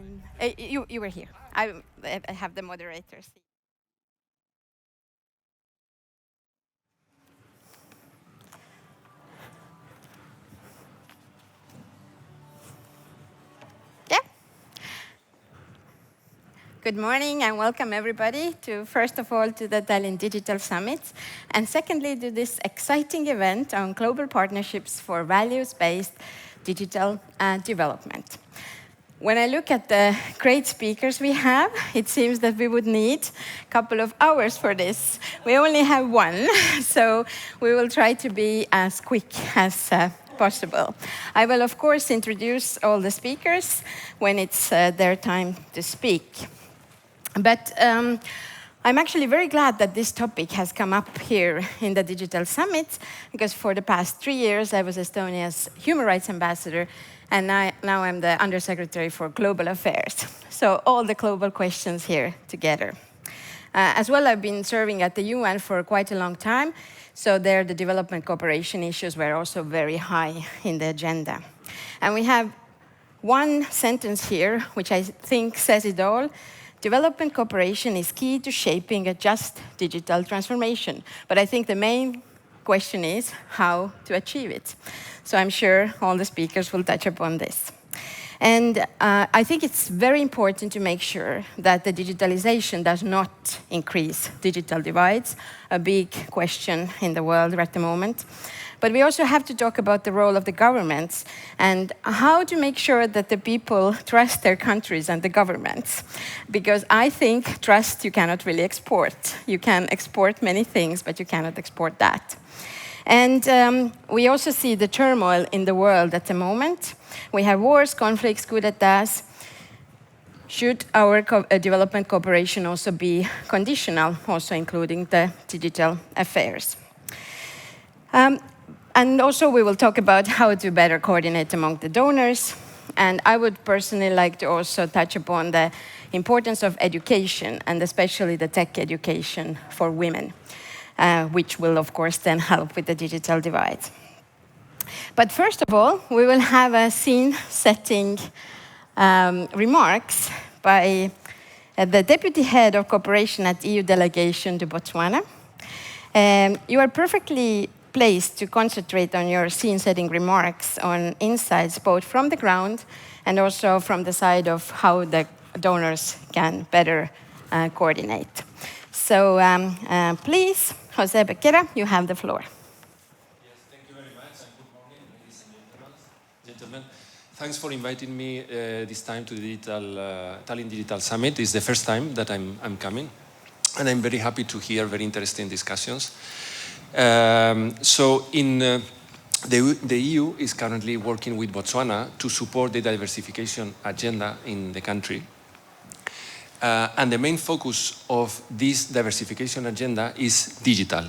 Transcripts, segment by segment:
And you were here. I have the moderators. Yeah. Good morning and welcome everybody to, first of all, to the Tallinn Digital Summit, and secondly, to this exciting event on global partnerships for values-based digital development. When I look at the great speakers we have, it seems that we would need a couple of hours for this. We only have one, so we will try to be as quick as possible. I will, of course, introduce all the speakers when it's their time to speak. But I'm actually very glad that this topic has come up here in the Digital Summit, because for the past 3 years I was Estonia's Human Rights Ambassador, and now I'm the Undersecretary for Global Affairs. So all the global questions here together. As well, I've been serving at the UN for quite a long time, so there the development cooperation issues were also very high in the agenda. And we have one sentence here, which I think says it all. Development cooperation is key to shaping a just digital transformation. But I think the main question is how to achieve it. So I'm sure all the speakers will touch upon this. And I think it's very important to make sure that the digitalization does not increase digital divides, a big question in the world at the moment. But we also have to talk about the role of the governments and how to make sure that the people trust their countries and the governments. Because I think trust you cannot really export. You can export many things, but you cannot export that. And we also see the turmoil in the world at the moment. We have wars, conflicts, coup d'etats. Should our development cooperation also be conditional, also including the digital affairs? And also we will talk about how to better coordinate among the donors. And I would personally like to also touch upon the importance of education, and especially the tech education for women, which will, of course, then help with the digital divide. But first of all, we will have a scene-setting remarks by the Deputy Head of Cooperation at EU Delegation to Botswana. You are perfectly placed to concentrate on your scene-setting remarks on insights both from the ground and also from the side of how the donors can better coordinate. So please, Jose Becerra, you have the floor. Yes, thank you very much, and good morning, ladies and gentlemen. Thanks for inviting me this time to the Tallinn Digital Summit. It's the first time that I'm coming, and I'm very happy to hear very interesting discussions. The EU is currently working with Botswana to support the diversification agenda in the country. And the main focus of this diversification agenda is digital.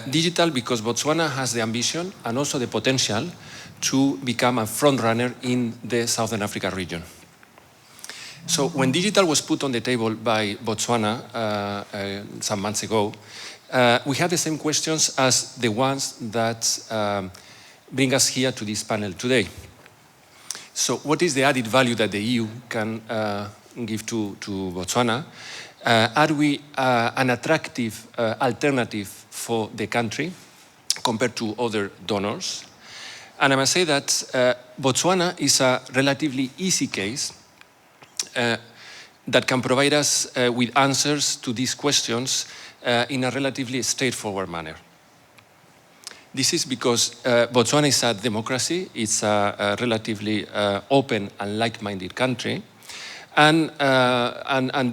Digital because Botswana has the ambition and also the potential to become a frontrunner in the Southern Africa region. So when digital was put on the table by Botswana some months ago, we had the same questions as the ones that bring us here to this panel today. So what is the added value that the EU can give to Botswana? Are we an attractive alternative for the country compared to other donors? And I must say that Botswana is a relatively easy case that can provide us with answers to these questions in a relatively straightforward manner. This is because Botswana is a democracy, it's a relatively open and like-minded country, and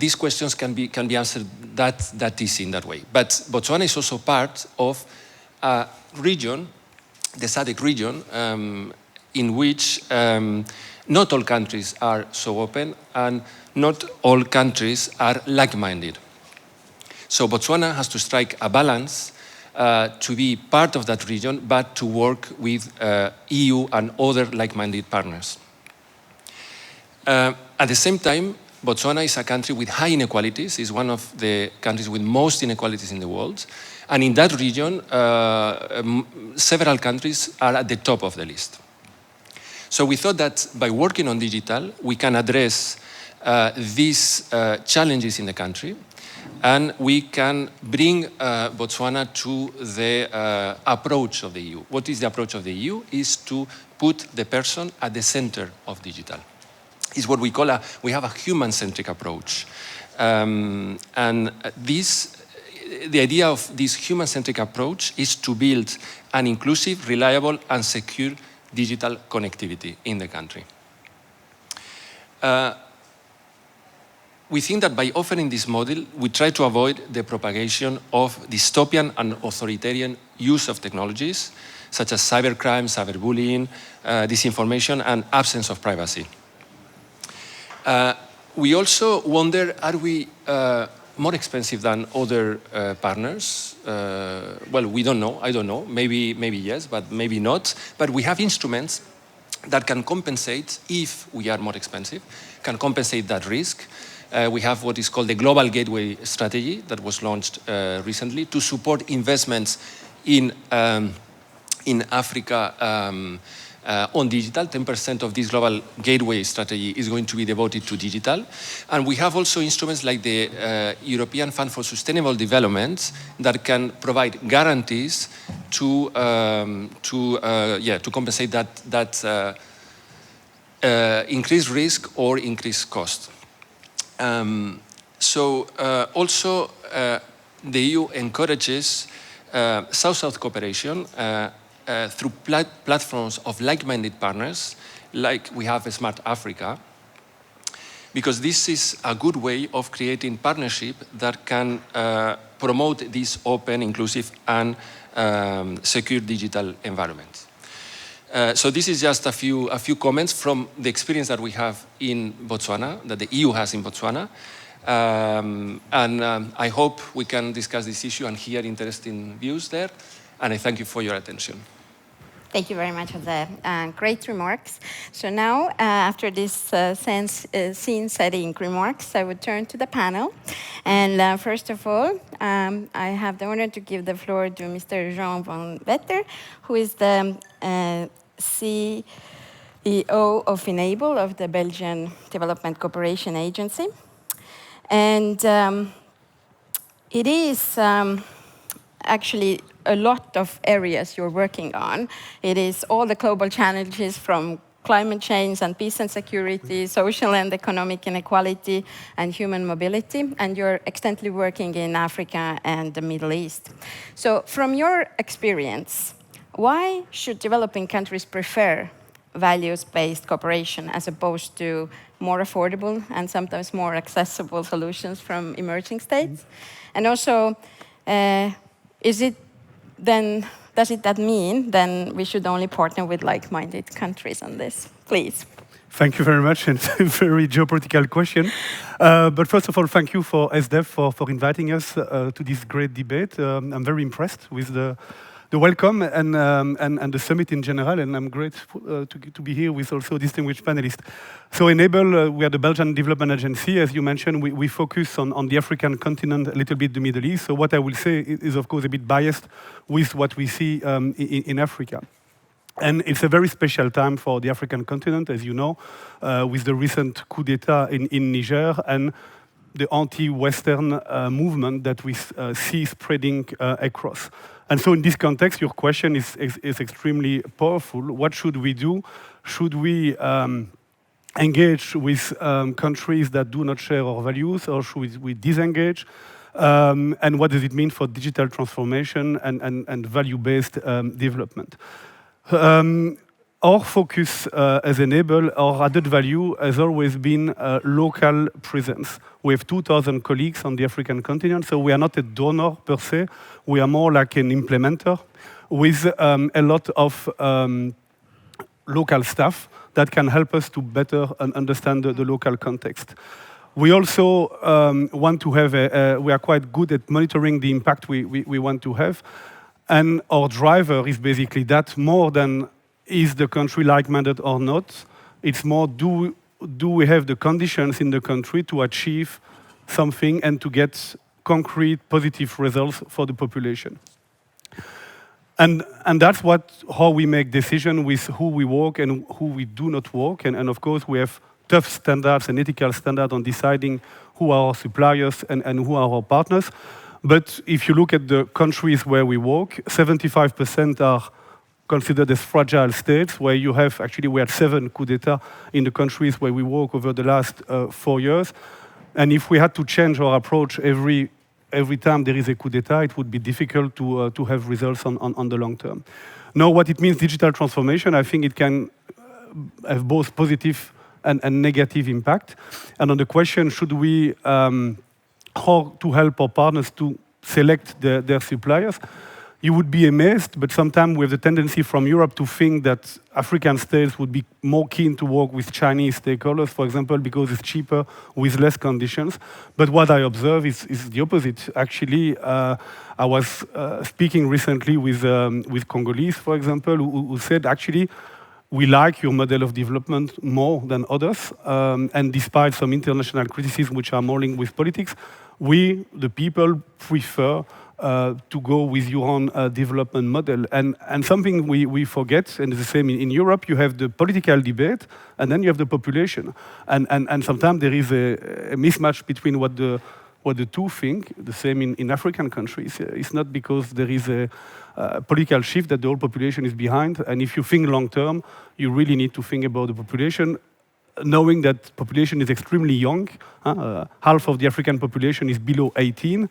these questions can be answered that easy in that way. But Botswana is also part of a region, the SADC region, in which not all countries are so open and not all countries are like-minded. So Botswana has to strike a balance to be part of that region, but to work with EU and other like-minded partners. At the same time, Botswana is a country with high inequalities, is one of the countries with most inequalities in the world. And in that region, several countries are at the top of the list. So we thought that by working on digital, we can address these challenges in the country, and we can bring Botswana to the approach of the EU. What is the approach of the EU? Is to put the person at the center of digital. It's what we call we have a human-centric approach. And the idea of this human-centric approach is to build an inclusive, reliable, and secure digital connectivity in the country. We think that by offering this model, we try to avoid the propagation of dystopian and authoritarian use of technologies, such as cybercrime, cyberbullying, disinformation, and absence of privacy. We also wonder, are we more expensive than other partners? Well, we don't know. I don't know. Maybe yes, but maybe not. But we have instruments that can compensate if we are more expensive, can compensate that risk. We have what is called the Global Gateway Strategy that was launched recently to support investments in Africa on digital. 10% of this Global Gateway Strategy is going to be devoted to digital. And we have also instruments like the European Fund for Sustainable Development that can provide guarantees to compensate that increased risk or increased cost. Also, the EU encourages South-South cooperation through platforms of like-minded partners, like we have Smart Africa, because this is a good way of creating partnership that can promote this open, inclusive, and secure digital environment. So this is just a few comments from the experience that we have in Botswana, that the EU has in Botswana. I hope we can discuss this issue and hear interesting views there. And I thank you for your attention. Thank you very much for the great remarks. So now, after this scene-setting remarks, I would turn to the panel. And first of all, I have the honor to give the floor to Mr. Jean van Wetter, who is the CEO of Enable, of the Belgian Development Cooperation Agency. And it is actually a lot of areas you're working on. It is all the global challenges from climate change and peace and security, social and economic inequality, and human mobility. And you're extensively working in Africa and the Middle East. So from your experience, why should developing countries prefer values-based cooperation as opposed to more affordable and sometimes more accessible solutions from emerging states? And also, does that mean then we should only partner with like-minded countries on this? Please. Thank you very much, and it's a very geopolitical question. But first of all, thank you for SDEF for inviting us to this great debate. I'm very impressed with the welcome and the summit in general, and I'm grateful to be here with also distinguished panelists. So Enable, we are the Belgian Development Agency. As you mentioned, we focus on the African continent, a little bit the Middle East. So what I will say is, of course, a bit biased with what we see in Africa. And it's a very special time for the African continent, as you know, with the recent coup d'etat in Niger and the anti-Western movement that we see spreading across. And so in this context, your question is extremely powerful. What should we do? Should we engage with countries that do not share our values, or should we disengage? And what does it mean for digital transformation and value-based development? Our focus as Enable, our added value has always been local presence. We have 2,000 colleagues on the African continent, so we are not a donor per se. We are more like an implementer with a lot of local staff that can help us to better understand the local context. We also want to have we are quite good at monitoring the impact we want to have. And our driver is basically that, more than is the country like-minded or not. It's more, do we have the conditions in the country to achieve something and to get concrete positive results for the population? And that's how we make decisions with who we work and who we do not work. And of course, we have tough standards and ethical standards on deciding who are our suppliers and who are our partners. But if you look at the countries where we work, 75% are considered as fragile states, where you have, actually, we had 7 coups d'etat in the countries where we work over the last 4 years. And if we had to change our approach every time there is a coup d'etat, it would be difficult to have results on the long term. Now, what it means, digital transformation, I think it can have both positive and negative impact. And on the question, should we, how to help our partners to select their suppliers, you would be amazed, but sometimes we have the tendency from Europe to think that African states would be more keen to work with Chinese stakeholders, for example, because it's cheaper with less conditions. But what I observe is the opposite. Actually, I was speaking recently with Congolese, for example, who said, actually, we like your model of development more than others. And despite some international criticism, which are more linked with politics, we, the people, prefer to go with your own development model. And something we forget, and it's the same in Europe, you have the political debate, and then you have the population. And sometimes there is a mismatch between what the two think, the same in African countries. It's not because there is a political shift that the whole population is behind. And if you think long term, you really need to think about the population, knowing that population is extremely young. Half of the African population is below 18.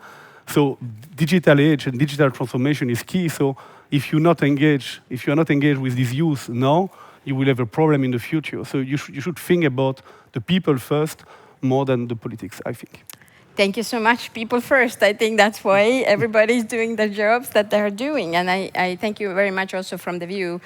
So digital age and digital transformation is key. So if you're not engaged with these youth now, you will have a problem in the future. So you should think about the people first more than the politics, I think. Thank you so much. People first. I think that's why everybody's doing the jobs that they're doing. And I thank you very much also from the view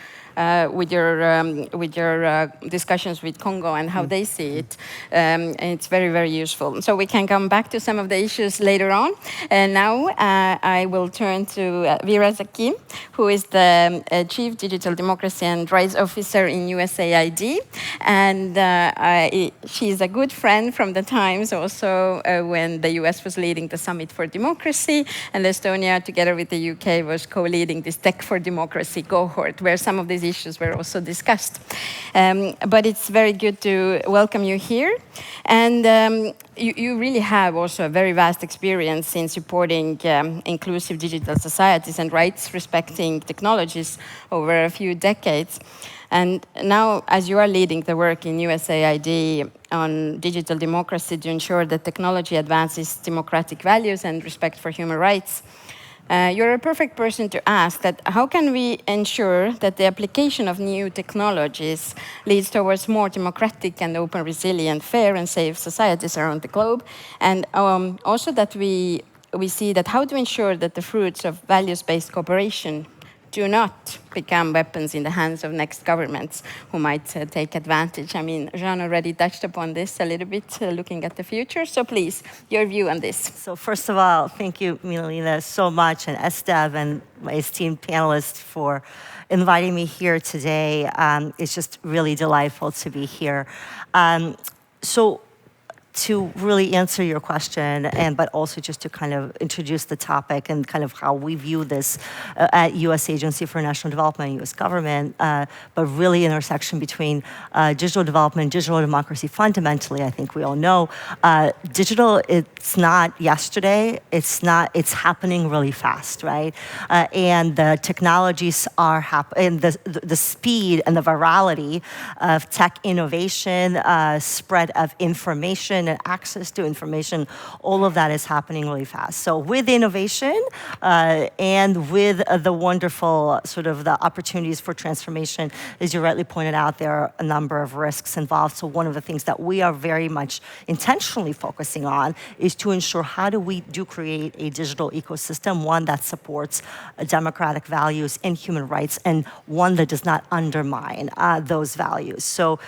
with your discussions with Congo and how they see it. And it's very, very useful. So we can come back to some of the issues later on. And now I will turn to Vera Zaki, who is the Chief Digital Democracy and Rights Officer in USAID. And she's a good friend from the times also when the US was leading the Summit for Democracy, and Estonia, together with the UK, was co-leading this Tech for Democracy cohort, where some of these issues were also discussed. But it's very good to welcome you here. And you really have also a very vast experience in supporting inclusive digital societies and rights-respecting technologies over a few decades. And now, as you are leading the work in USAID on digital democracy to ensure that technology advances democratic values and respect for human rights, you're a perfect person to ask that how can we ensure that the application of new technologies leads towards more democratic and open, resilient, fair and safe societies around the globe, and also that we see that how to ensure that the fruits of values-based cooperation do not become weapons in the hands of next governments who might take advantage. I mean, Jean already touched upon this a little bit, looking at the future. So please, your view on this. So first of all, thank you, Milena, so much, and Estev and my esteemed panelists for inviting me here today. It's just really delightful to be here. So to really answer your question, but also just to kind of introduce the topic and kind of how we view this at U.S. Agency for National Development, U.S. government, but really intersection between digital development, digital democracy. Fundamentally, I think we all know, digital, it's not yesterday, it's happening really fast, right? And the technologies are happening, the speed and the virality of tech innovation, spread of information, and access to information, all of that is happening really fast. So with innovation and with the wonderful sort of the opportunities for transformation, as you rightly pointed out, there are a number of risks involved. So one of the things that we are very much intentionally focusing on is to ensure how do we create a digital ecosystem, one that supports democratic values and human rights, and one that does not undermine those values. So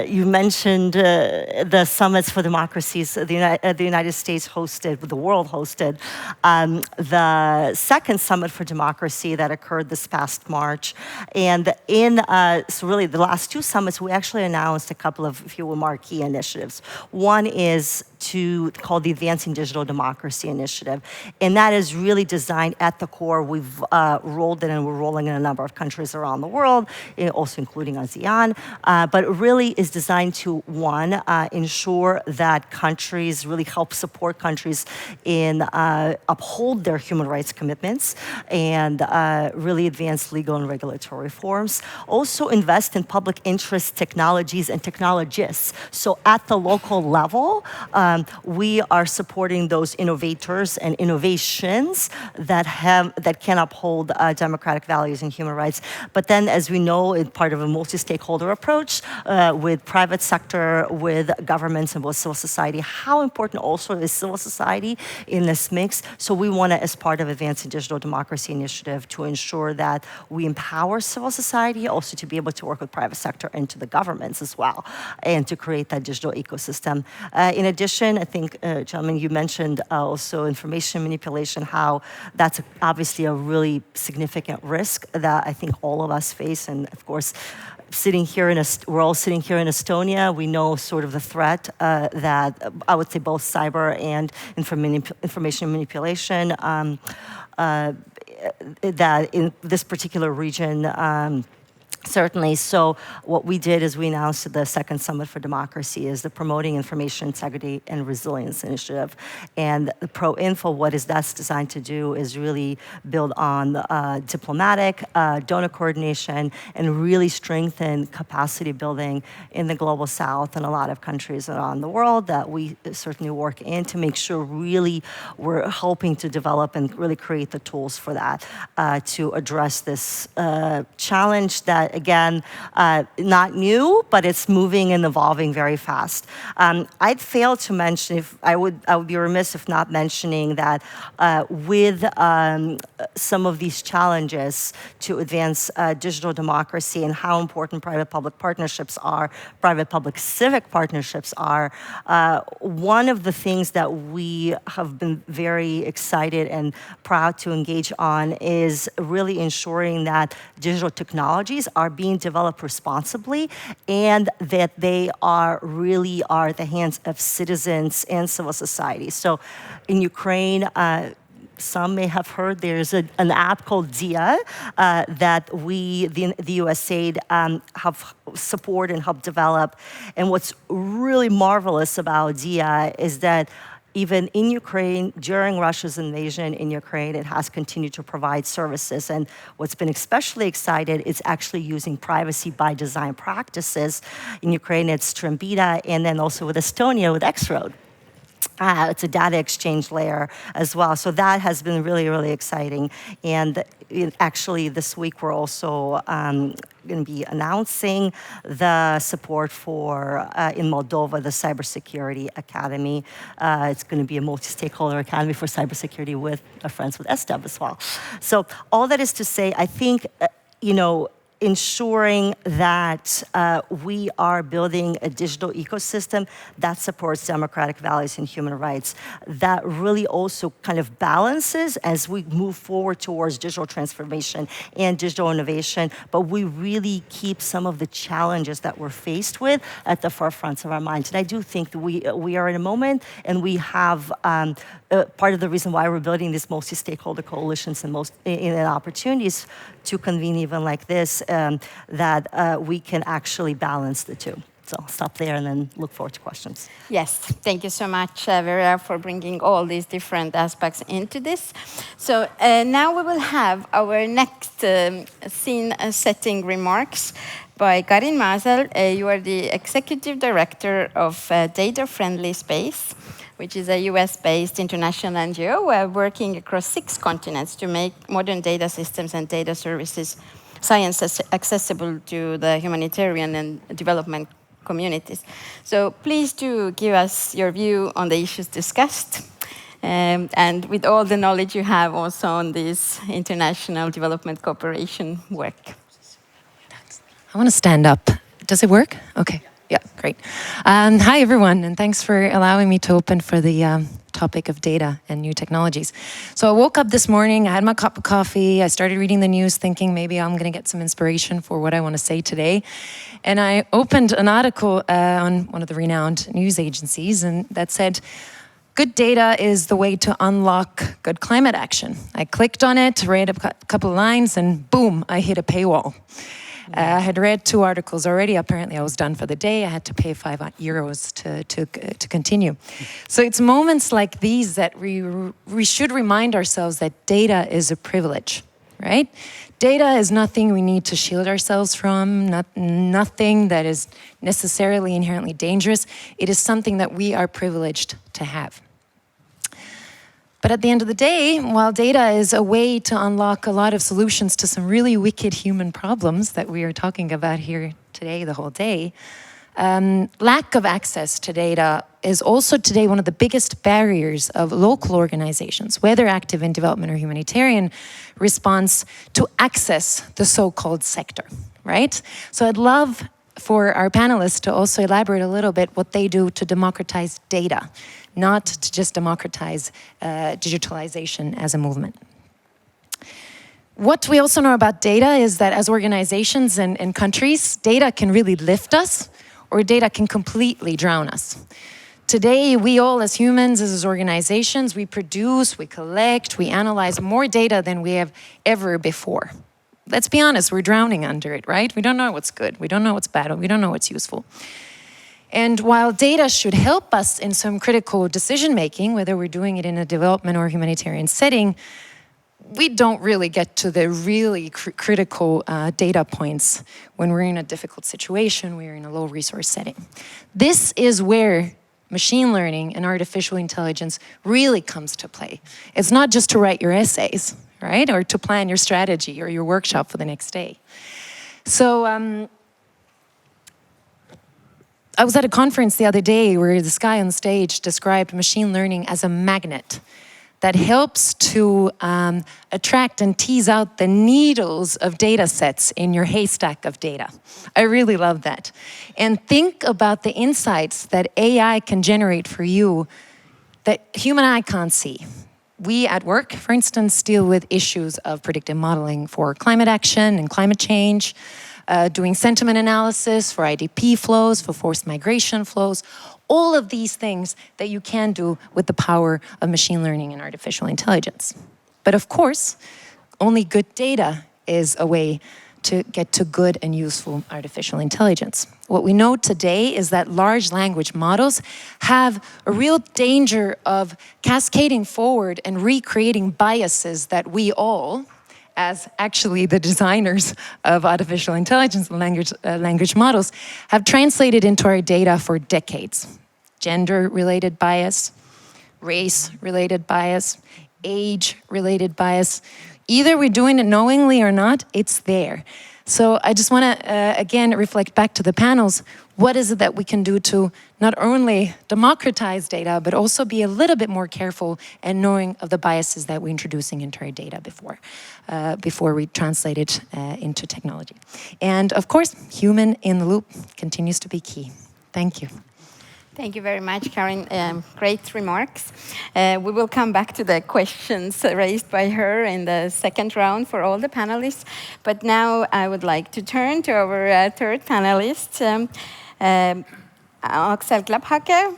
you mentioned the summits for democracy democracies, the United States hosted, the world hosted, the second Summit for Democracy that occurred this past March. And in so really the last two summits, we actually announced a couple of, if you will, marquee initiatives. One is called the Advancing Digital Democracy Initiative. And that is really designed at the core. We've rolled it and we're rolling in a number of countries around the world, also including ASEAN. But it really is designed to, one, ensure that countries really help support countries in uphold their human rights commitments and really advance legal and regulatory reforms. Also invest in public interest technologies and technologists. So at the local level, we are supporting those innovators and innovations that can uphold democratic values and human rights. But then, as we know, it's part of a multi-stakeholder approach with private sector, with governments, and with civil society. How important also is civil society in this mix? So we want to, as part of Advancing Digital Democracy Initiative, to ensure that we empower civil society, also to be able to work with private sector and to the governments as well, and to create that digital ecosystem. In addition, I think, gentlemen, you mentioned also information manipulation, how that's obviously a really significant risk that I think all of us face. And of course, we're all sitting here in Estonia. We know sort of the threat that I would say both cyber and information manipulation that in this particular region. Certainly. So what we did is we announced the second Summit for Democracy is the Promoting Information Integrity and Resilience Initiative. And the ProInfo, what is that's designed to do is really build on diplomatic, donor coordination, and really strengthen capacity building in the Global South and a lot of countries around the world that we certainly work in to make sure really we're helping to develop and really create the tools for that to address this challenge that, again, not new, but it's moving and evolving very fast. I'd fail to mention, I would be remiss if not mentioning that with some of these challenges to advance digital democracy and how important private-public partnerships are, private-public-civic partnerships are, one of the things that we have been very excited and proud to engage on is really ensuring that digital technologies are being developed responsibly and that they really are the hands of citizens and civil society. So in Ukraine, some may have heard there's an app called DIA that the USAID have support and helped develop. And what's really marvelous about DIA is that even in Ukraine, during Russia's invasion in Ukraine, it has continued to provide services. And what's been especially excited is actually using privacy by design practices. In Ukraine, it's Trambita, and then also with Estonia, with X-Road. It's a data exchange layer as well. So that has been really, really exciting. And actually, this week, we're also going to be announcing the support for, in Moldova, the Cybersecurity Academy. It's going to be a multi-stakeholder academy for cybersecurity with our friends with SDEV as well. So all that is to say, I think, ensuring that we are building a digital ecosystem that supports democratic values and human rights, that really also kind of balances as we move forward towards digital transformation and digital innovation, but we really keep some of the challenges that we're faced with at the forefront of our minds. And I do think that we are in a moment, and we have part of the reason why we're building these multi-stakeholder coalitions and opportunities to convene even like this, that we can actually balance the two. So I'll stop there and then look forward to questions. Yes, thank you so much, Vera, for bringing all these different aspects into this. So now we will have our next scene-setting remarks by Karin Masel. You are the Executive Director of Data Friendly Space, which is a US-based international NGO working across 6 continents to make modern data systems and data services science accessible to the humanitarian and development communities. So please do give us your view on the issues discussed, and with all the knowledge you have also on this international development cooperation work. I want to stand up. Does it work? Okay. Yeah, great. Hi, everyone, and thanks for allowing me to open for the topic of data and new technologies. So I woke up this morning, I had my cup of coffee, I started reading the news thinking maybe I'm going to get some inspiration for what I want to say today. And I opened an article on one of the renowned news agencies and that said, good data is the way to unlock good climate action. I clicked on it, read a couple of lines, and boom, I hit a paywall. I had read 2 articles already. Apparently, I was done for the day. I had to pay €5 to continue. So it's moments like these that we should remind ourselves that data is a privilege, right? Data is nothing we need to shield ourselves from, nothing that is necessarily inherently dangerous. It is something that we are privileged to have. But at the end of the day, while data is a way to unlock a lot of solutions to some really wicked human problems that we are talking about here today, the whole day, lack of access to data is also today one of the biggest barriers of local organizations, whether active in development or humanitarian response, to access the so-called sector, right? So I'd love for our panelists to also elaborate a little bit what they do to democratize data, not to just democratize digitalization as a movement. What we also know about data is that as organizations and countries, data can really lift us or data can completely drown us. Today, we all as humans, as organizations, we produce, we collect, we analyze more data than we have ever before. Let's be honest, we're drowning under it, right? We don't know what's good, we don't know what's bad, we don't know what's useful. And while data should help us in some critical decision-making, whether we're doing it in a development or humanitarian setting, we don't really get to the really critical data points when we're in a difficult situation, we're in a low resource setting. This is where machine learning and artificial intelligence really comes to play. It's not just to write your essays, right? Or to plan your strategy or your workshop for the next day. So I was at a conference the other day where this guy on stage described machine learning as a magnet that helps to attract and tease out the needles of data sets in your haystack of data. I really love that. And think about the insights that AI can generate for you that human eye can't see. We at work, for instance, deal with issues of predictive modeling for climate action and climate change, doing sentiment analysis for IDP flows, for forced migration flows, all of these things that you can do with the power of machine learning and artificial intelligence. But of course, only good data is a way to get to good and useful artificial intelligence. What we know today is that large language models have a real danger of cascading forward and recreating biases that we all, as actually the designers of artificial intelligence and language models, have translated into our data for decades. Gender-related bias, race-related bias, age-related bias. Either we're doing it knowingly or not, it's there. So I just want to, again, reflect back to the panels. What is it that we can do to not only democratize data, but also be a little bit more careful and knowing of the biases that we're introducing into our data before we translate it into technology. And of course, human in the loop continues to be key. Thank you. Thank you very much, Karen. Great remarks. We will come back to the questions raised by her in the second round for all the panelists. But now I would like to turn to our third panelist, Axel Klapphake.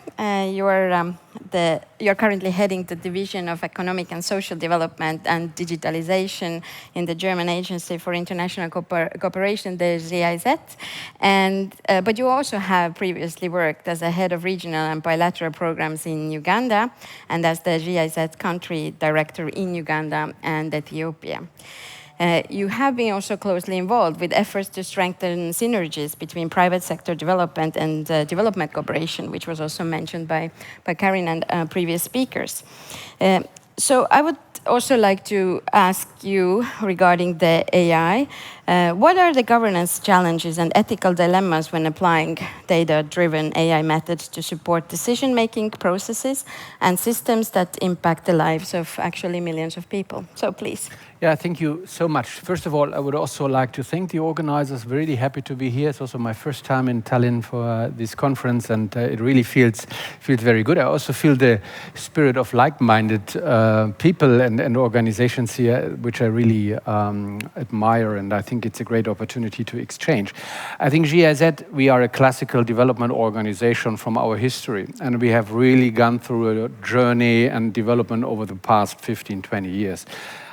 You're currently heading the Division of Economic and Social Development and Digitalization in the German Agency for International Cooperation, the GIZ. But you also have previously worked as a head of regional and bilateral programs in Uganda and as the GIZ country director in Uganda and Ethiopia. You have been also closely involved with efforts to strengthen synergies between private sector development and development cooperation, which was also mentioned by Karin and previous speakers. So I would also like to ask you regarding the AI. What are the governance challenges and ethical dilemmas when applying data-driven AI methods to support decision-making processes and systems that impact the lives of actually millions of people? So please. Yeah, thank you so much. First of all, I would also like to thank the organizers. Really happy to be here. It's also my first time in Tallinn for this conference, and it really feels very good. I also feel the spirit of like-minded people and organizations here, which I really admire, and I think it's a great opportunity to exchange. I think GIZ, we are a classical development organization from our history, and we have really gone through a journey and development over the past 15, 20 years.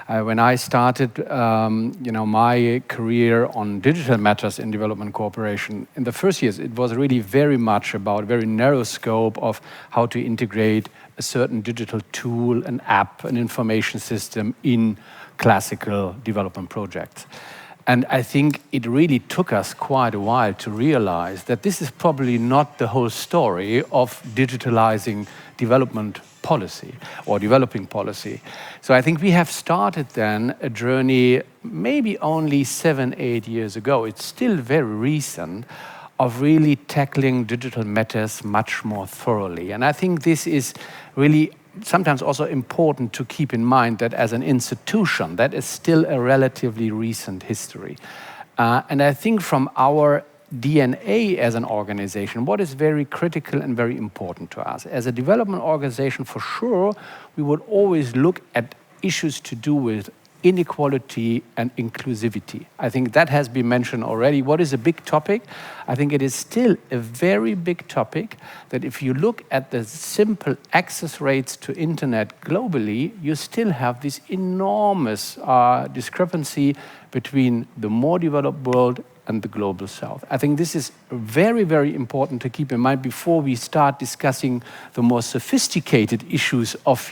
When I started, my career on digital matters in development cooperation, in the first years, it was really very much about a very narrow scope of how to integrate a certain digital tool, an app, an information system in classical development projects. And I think it really took us quite a while to realize that this is probably not the whole story of digitalizing development policy or developing policy. So I think we have started then a journey maybe only 7, 8 years ago. It's still very recent of really tackling digital matters much more thoroughly. And I think this is really sometimes also important to keep in mind that as an institution, that is still a relatively recent history. And I think from our DNA as an organization, what is very critical and very important to us. As a development organization, for sure, we would always look at issues to do with inequality and inclusivity. I think that has been mentioned already. What is a big topic? I think it is still a very big topic that if you look at the simple access rates to internet globally, you still have this enormous discrepancy between the more developed world and the global south. I think this is very, very important to keep in mind before we start discussing the more sophisticated issues of,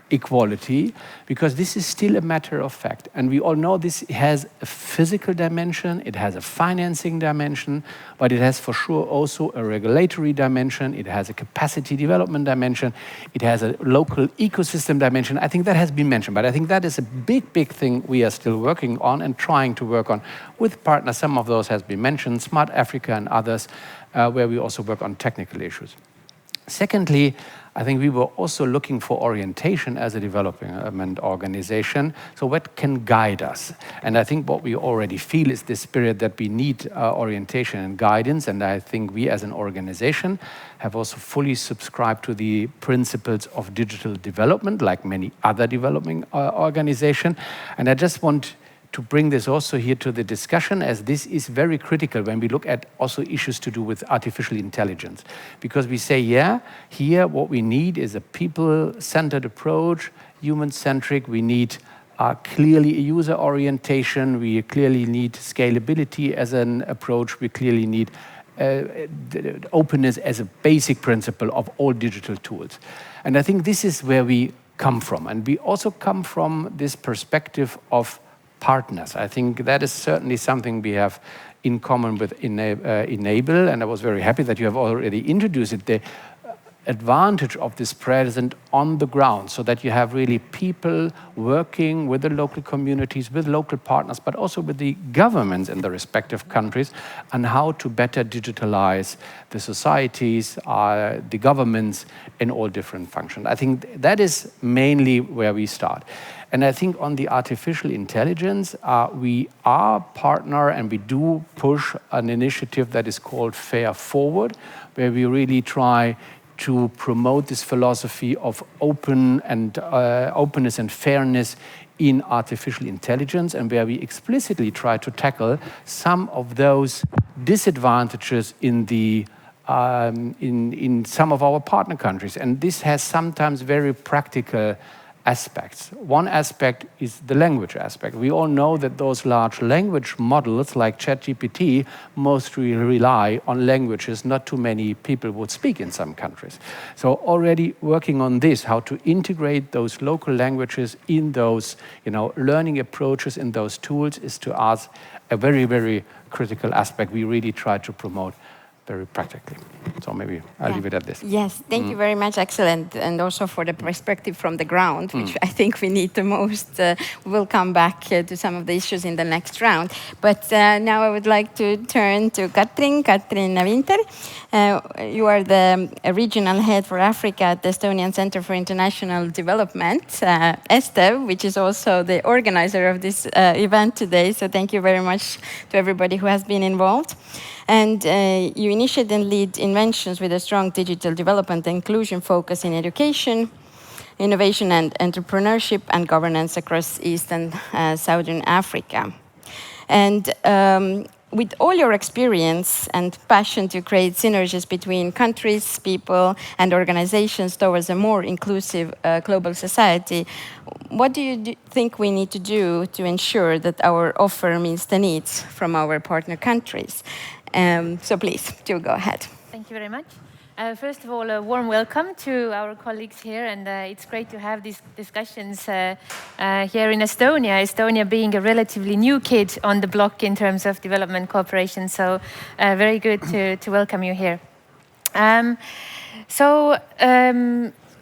equality, because this is still a matter of fact. And we all know this has a physical dimension, it has a financing dimension, but it has for sure also a regulatory dimension, it has a capacity development dimension, it has a local ecosystem dimension. I think that has been mentioned, but I think that is a big, big thing we are still working on and trying to work on with partners. Some of those has been mentioned, Smart Africa and others, where we also work on technical issues. Secondly, I think we were also looking for orientation as a development organization, so what can guide us? And I think what we already feel is the spirit that we need orientation and guidance, and I think we as an organization have also fully subscribed to the principles of digital development, like many other developing organizations. And I just want to bring this also here to the discussion, as this is very critical when we look at also issues to do with artificial intelligence. Because we say, yeah, here what we need is a people-centered approach, human-centric. We need clearly a user orientation. We clearly need scalability as an approach. We clearly need openness as a basic principle of all digital tools. And I think this is where we come from. And we also come from this perspective of partners. I think that is certainly something we have in common with Enable, and I was very happy that you have already introduced it, the advantage of this present on the ground, so that you have really people working with the local communities, with local partners, but also with the governments in the respective countries, on how to better digitalize the societies, the governments in all different functions. I think that is mainly where we start. And I think on the artificial intelligence, we are partner and we do push an initiative that is called Fair Forward, where we really try to promote this philosophy of openness and fairness in artificial intelligence, and where we explicitly try to tackle some of those disadvantages in the in some of our partner countries. And this has sometimes very practical aspects. One aspect is the language aspect. We all know that those large language models like ChatGPT mostly rely on languages not too many people would speak in some countries. So already working on this, how to integrate those local languages in those learning approaches, in those tools, is to us a very, very critical aspect we really try to promote very practically. So maybe I'll leave it at this. Yes, thank you very much. Excellent. And also for the perspective from the ground, which I think we need the most. We'll come back to some of the issues in the next round. But now I would like to turn to Katrin Winter. You are the regional head for Africa at the Estonian Center for International Development, ESTEV, which is also the organizer of this event today. So thank you very much to everybody who has been involved. And you initiate and lead inventions with a strong digital development and inclusion focus in education, innovation and entrepreneurship and governance across East and Southern Africa. And with all your experience and passion to create synergies between countries, people, and organizations towards a more inclusive global society, what do you think we need to do to ensure that our offer meets the needs from our partner countries? So please, do go ahead. Thank you very much. First of all, a warm welcome to our colleagues here, and it's great to have these discussions here in Estonia. Estonia being a relatively new kid on the block in terms of development cooperation, so very good to welcome you here.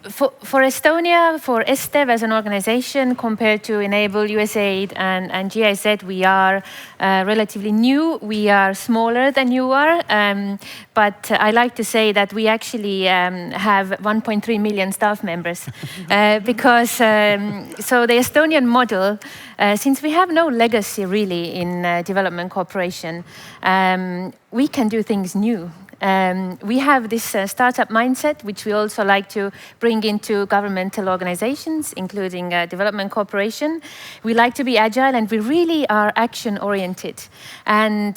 For Estonia, for ESTEV as an organization, compared to Enable, USAID, and GIZ, we are relatively new. We are smaller than you are, but I like to say that we actually have 1.3 million staff members because so the Estonian model, since we have no legacy really in development cooperation, we can do things new. We have this startup mindset, which we also like to bring into governmental organizations, including development cooperation. We like to be agile, and we really are action-oriented. And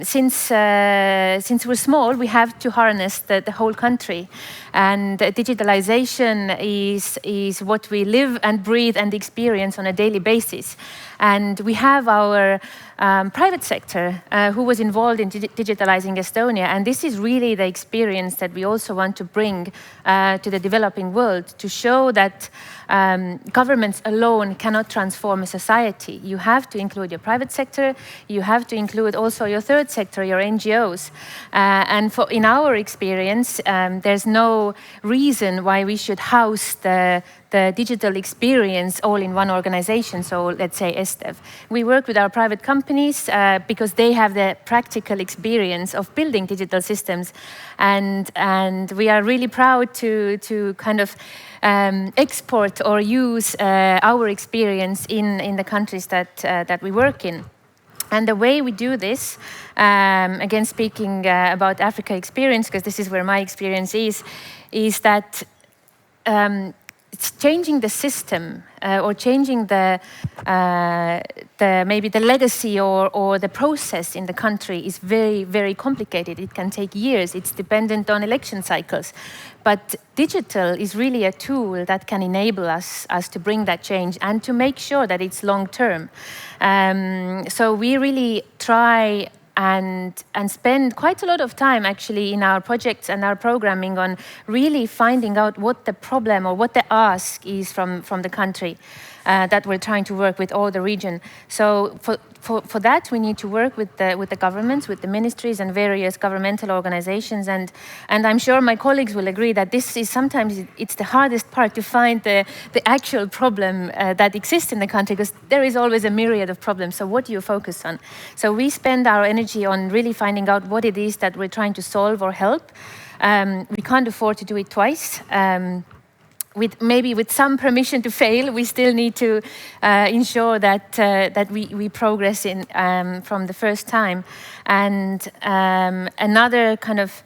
since we're small, we have to harness the whole country. And digitalization is what we live and breathe and experience on a daily basis. And we have our private sector who was involved in digitalizing Estonia. And this is really the experience that we also want to bring to the developing world, to show that governments alone cannot transform a society. You have to include your private sector. You have to include also your third sector, your NGOs. And in our experience, there's no reason why we should house the digital experience all in one organization, so let's say ESTEV. We work with our private companies because they have the practical experience of building digital systems, and we are really proud to kind of export or use our experience in the countries that we work in. And the way we do this, again speaking about Africa experience, because this is where my experience is that it's changing the system or changing maybe the legacy or the process in the country is very, very complicated. It can take years. It's dependent on election cycles. But digital is really a tool that can enable us to bring that change and to make sure that it's long term. So we really try and spend quite a lot of time actually in our projects and our programming on really finding out what the problem or what the ask is from the country that we're trying to work with all the region. So for that, we need to work with the governments, with the ministries and various governmental organizations. And I'm sure my colleagues will agree that this is sometimes it's the hardest part, to find the actual problem that exists in the country, because there is always a myriad of problems. So what do you focus on? So we spend our energy on really finding out what it is that we're trying to solve or help. We can't afford to do it twice. With some permission to fail, we still need to ensure that we progress in from the first time. And another kind of,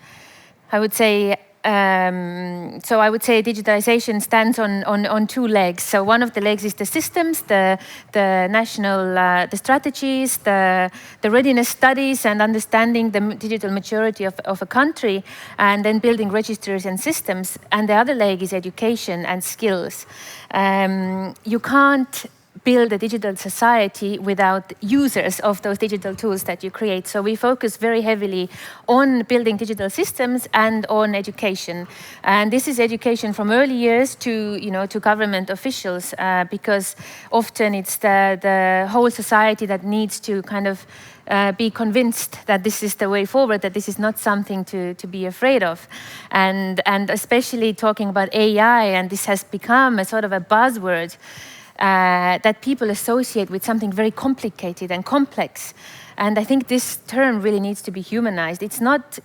I would say, digitalization stands on two legs. So one of the legs is the systems, the national, the strategies, the readiness studies, and understanding the digital maturity of a country, and then building registers and systems. And the other leg is education and skills. You can't build a digital society without users of those digital tools that you create. So we focus very heavily on building digital systems and on education. And this is education from early years to government officials, because often it's the whole society that needs to kind of be convinced that this is the way forward, that this is not something to be afraid of. And especially talking about AI, and this has become a sort of a buzzword that people associate with something very complicated and complex. And I think this term really needs to be humanized. It's not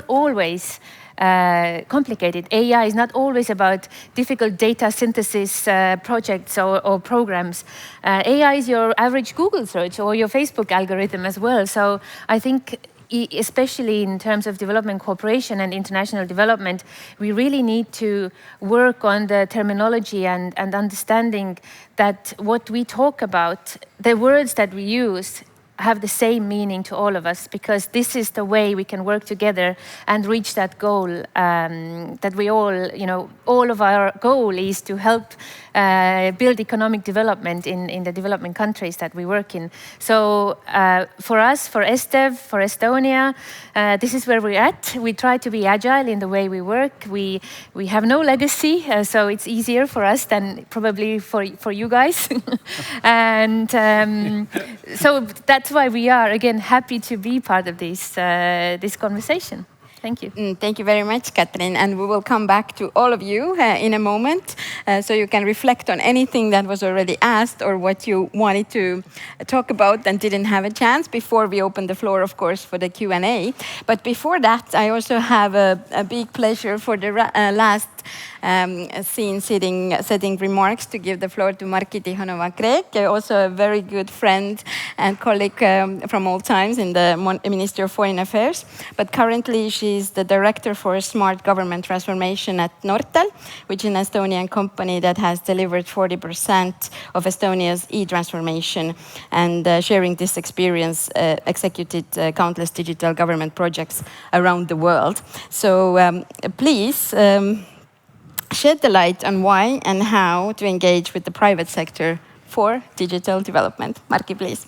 always complicated. AI is not always about difficult data synthesis projects or programs. AI is your average Google search or your Facebook algorithm as well. So I think especially in terms of development cooperation and international development, we really need to work on the terminology and understanding that what we talk about, the words that we use, have the same meaning to all of us, because this is the way we can work together and reach that goal that we all, all of our goal is to help build economic development in the development countries that we work in. So for us, for SDEV, for Estonia, this is where we're at. We try to be agile in the way we work. We have no legacy, so it's easier for us than probably for you guys. And so that's why we are, again, happy to be part of this conversation. Thank you. Thank you very much, Katrin. And we will come back to all of you in a moment, so you can reflect on anything that was already asked or what you wanted to talk about and didn't have a chance before we open the floor, of course, for the Q&A. But before that, I also have a big pleasure for the last setting remarks to give the floor to Marki Tihhanova-Kreek, also a very good friend and colleague from old times in the Ministry of Foreign Affairs. But currently she's the Director for Smart Government Transformation at Nortal, which is an Estonian company that has delivered 40% of Estonia's e-transformation, and sharing this experience executed countless digital government projects around the world. So please, shed the light on why and how to engage with the private sector for digital development. Marki, please.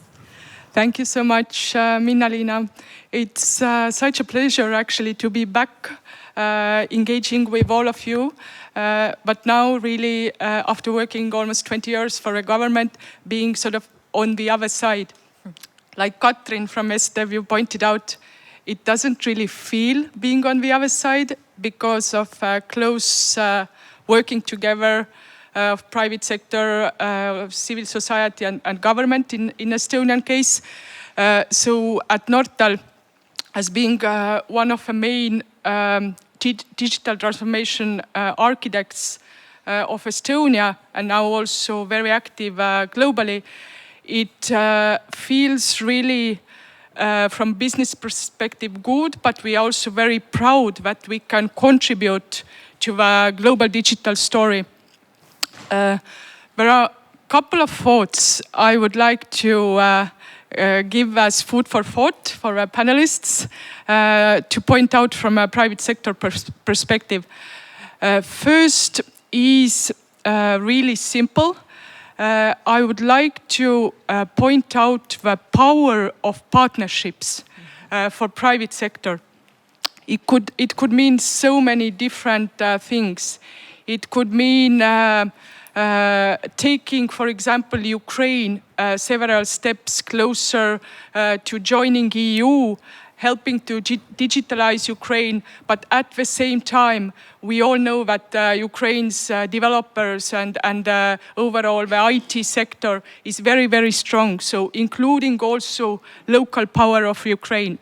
Thank you so much, Minna-Liina. It's such a pleasure actually to be back engaging with all of you. But now really, after working almost 20 years for a government, being sort of on the other side. Like Katrin from SDEV, you pointed out, it doesn't really feel being on the other side because of close working together of private sector, civil society and government in Estonian case. So at Nortal, as being one of the main digital transformation architects of Estonia, and now also very active globally, it feels really from business perspective good, but we are also very proud that we can contribute to the global digital story. There are a couple of thoughts I would like to give as food for thought for our panelists to point out from a private sector perspective. First is really simple. I would like to point out the power of partnerships for private sector. It could mean so many different things. It could mean taking, for example, Ukraine several steps closer to joining EU, helping to digitalize Ukraine, but at the same time, we all know that Ukraine's developers and overall the IT sector is very, very strong. So including also local power of Ukraine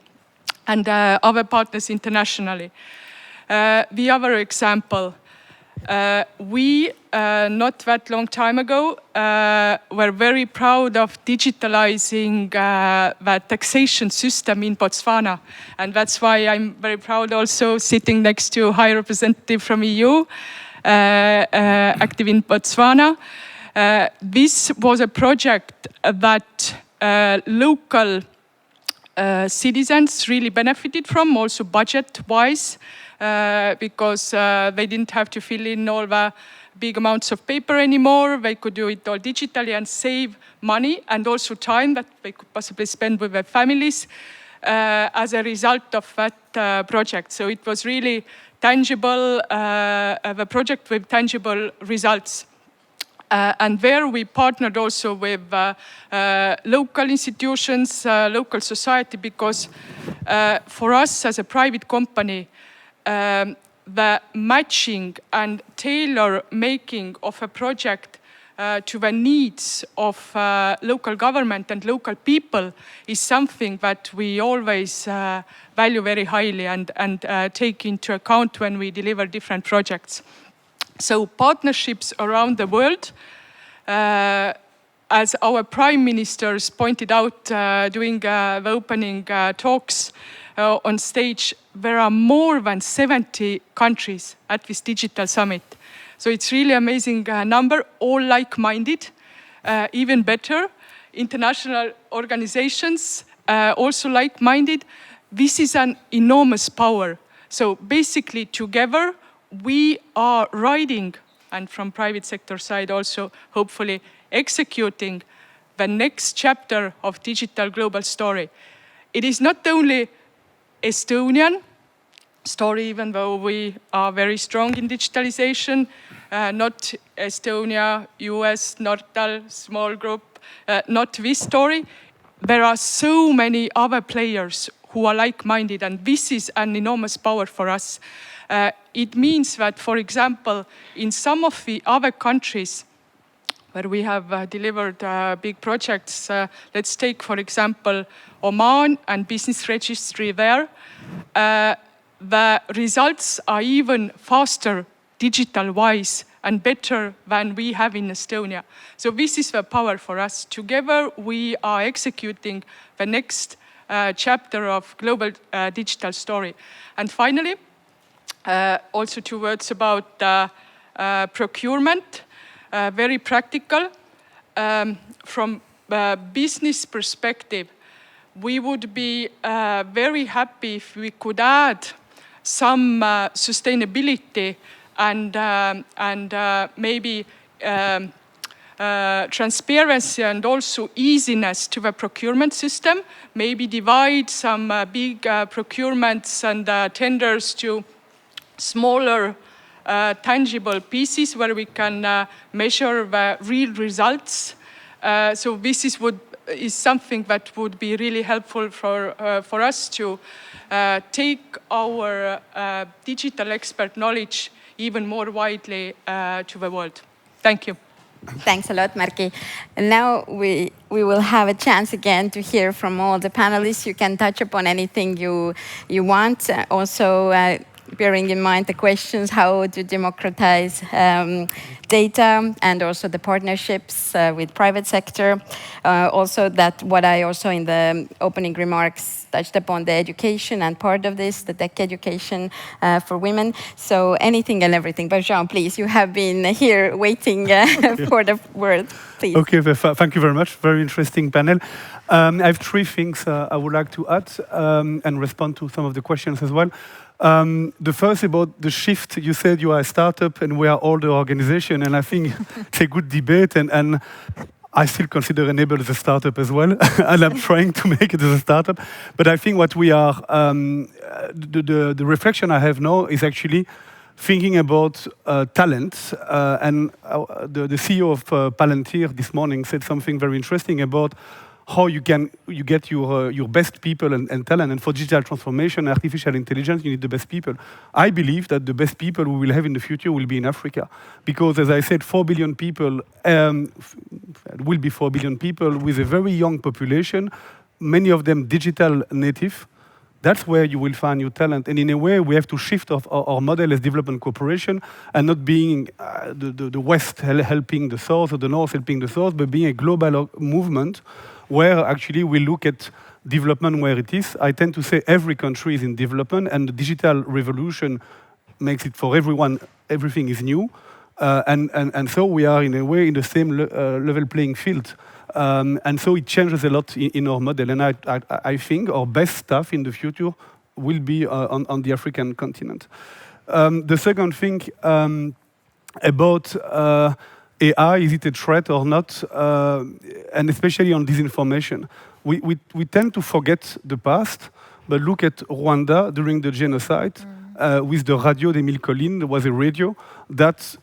and other partners internationally. The other example, we, not that long time ago, were very proud of digitalizing the taxation system in Botswana. And that's why I'm very proud also sitting next to High Representative from EU, active in Botswana. This was a project that local citizens really benefited from, also budget-wise. Because they didn't have to fill in all the big amounts of paper anymore. They could do it all digitally and save money and also time that they could possibly spend with their families as a result of that project. So it was really tangible, the project with tangible results. And there we partnered also with local institutions, local society, because for us as a private company, the matching and tailor making of a project to the needs of local government and local people is something that we always value very highly and take into account when we deliver different projects. So partnerships around the world, as our prime ministers pointed out during the opening talks on stage, there are more than 70 countries at this digital summit. So it's really amazing number, all like-minded, even better. International organizations, also like-minded. This is an enormous power. So basically together, we are riding, and from private sector side also, hopefully executing the next chapter of digital global story. It is not only Estonian story, even though we are very strong in digitalization, not Estonia, US, Nortal, small group, not this story. There are so many other players who are like-minded, and this is an enormous power for us. It means that, for example, in some of the other countries where we have delivered big projects, let's take, for example, Oman and business registry there, the results are even faster, digital-wise, and better than we have in Estonia. So this is the power for us. Together, we are executing the next chapter of global digital story. And finally, also 2 words about procurement, very practical. From a business perspective, we would be very happy if we could add some sustainability and maybe transparency and also easiness to the procurement system. Maybe divide some big procurements and tenders to smaller tangible pieces where we can measure the real results. So this is something that would be really helpful for us to take our digital expert knowledge even more widely to the world. Thank you. Thanks a lot, Marki. And now we will have a chance again to hear from all the panelists. You can touch upon anything you want. Also, bearing in mind the questions, how to democratize data, and also the partnerships with private sector. Also that what I also in the opening remarks touched upon, the education and part of this, the tech education for women. So anything and everything. But Jean, please, you have been here waiting for the word. Please. Okay, thank you very much. Very interesting panel. I have 3 things I would like to add and respond to some of the questions as well. The first about the shift, you said you are a startup and we are older organization, and I think it's a good debate, and I still consider Enable as a startup as well, and I'm trying to make it as a startup. But I think what we are, the reflection I have now is actually thinking about talent, and the CEO of Palantir this morning said something very interesting about how you get your best people and talent. And for digital transformation, artificial intelligence, you need the best people. I believe that the best people we will have in the future will be in Africa. Because as I said, 4 billion people, will be 4 billion people with a very young population, many of them digital native. That's where you will find your talent. And in a way, we have to shift our model as development cooperation and not being the West helping the South or the North helping the South, but being a global movement where actually we look at development where it is. I tend to say every country is in development, and the digital revolution makes it for everyone, everything is new. And so we are in a way in the same level playing field. And so it changes a lot in our model. And I think our best stuff in the future will be on the African continent. The second thing about AI, is it a threat or not? And especially on disinformation. We tend to forget the past, but look at Rwanda during the genocide with the Radio des Mille Collines. There was a radio that